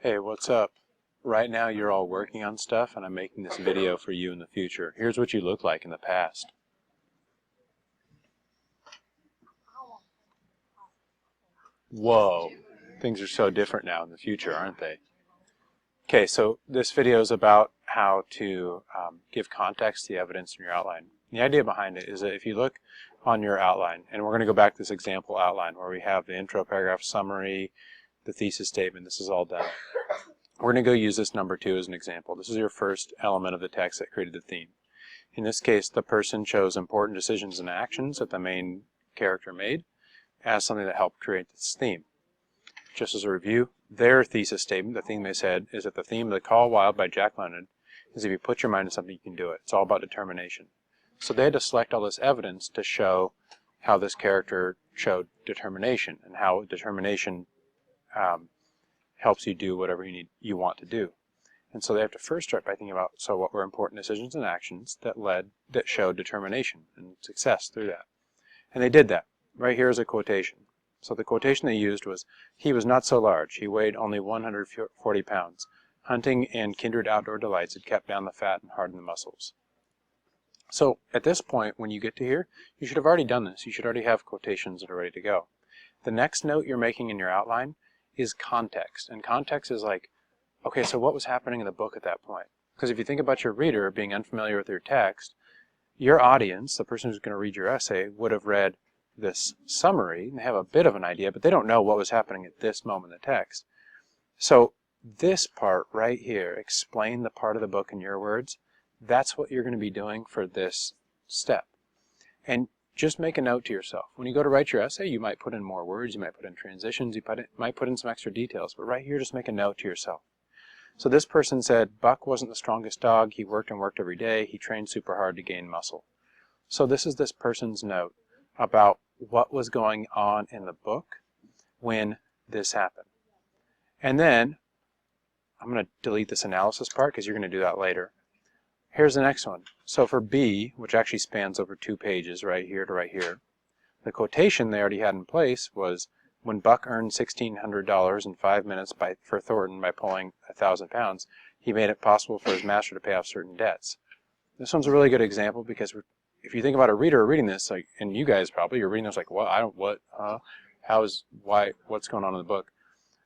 Hey, what's up? Right now you're all working on stuff and I'm making this video for you in the future. Here's what you look like in the past. Whoa, things are so different now in the future, aren't they? Okay, so this video is about how to give context to the evidence in your outline. The idea behind it is that if you look on your outline, and we're going to go back to this example outline where we have the intro paragraph summary, the thesis statement, this is all done. We're going to go use this number 2 as an example. This is your first element of the text that created the theme. In this case, the person chose important decisions and actions that the main character made as something that helped create this theme. Just as a review, their thesis statement, the thing they said, is that the theme of The Call Wild by Jack London is if you put your mind to something, you can do it. It's all about determination. So they had to select all this evidence to show how this character showed determination and how determination helps you do whatever you want to do. And so they have to first start by thinking about, so what were important decisions and actions that showed determination and success through that. And they did that. Right here is a quotation. So the quotation they used was, "He was not so large. He weighed only 140 pounds. Hunting and kindred outdoor delights had kept down the fat and hardened the muscles." So at this point, when you get to here, you should have already done this. You should already have quotations that are ready to go. The next note you're making in your outline is context. And context is like, okay, so what was happening in the book at that point? Because if you think about your reader being unfamiliar with your text, your audience, the person who's going to read your essay, would have read this summary, and they have a bit of an idea, but they don't know what was happening at this moment in the text. So this part right here, explain the part of the book in your words, that's what you're going to be doing for this step. And just make a note to yourself. When you go to write your essay, you might put in more words, you might put in transitions, you might put in some extra details, but right here, just make a note to yourself. So this person said, Buck wasn't the strongest dog, he worked and worked every day, he trained super hard to gain muscle. So this is this person's note about what was going on in the book when this happened. And then, I'm going to delete this analysis part because you're going to do that later. Here's the next one. So for B, which actually spans over 2 pages, right here to right here, the quotation they already had in place was, when Buck earned $1,600 in 5 minutes for Thornton by pulling 1,000 pounds, he made it possible for his master to pay off certain debts. This one's a really good example because if you think about a reader reading this, like, and you guys probably, you're reading this like, what's going on in the book?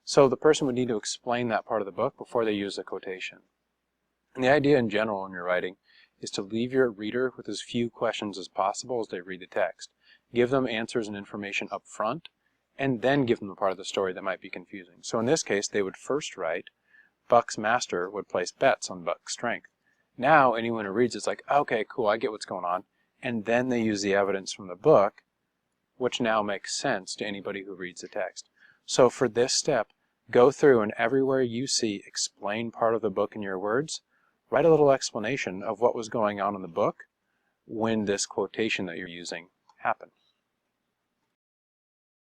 So the person would need to explain that part of the book before they use the quotation. And the idea in general in your writing is to leave your reader with as few questions as possible as they read the text. Give them answers and information up front, and then give them the part of the story that might be confusing. So in this case, they would first write, Buck's master would place bets on Buck's strength. Now anyone who reads it's like, okay, cool, I get what's going on. And then they use the evidence from the book, which now makes sense to anybody who reads the text. So for this step, go through and everywhere you see explain part of the book in your words, write a little explanation of what was going on in the book when this quotation that you're using happened.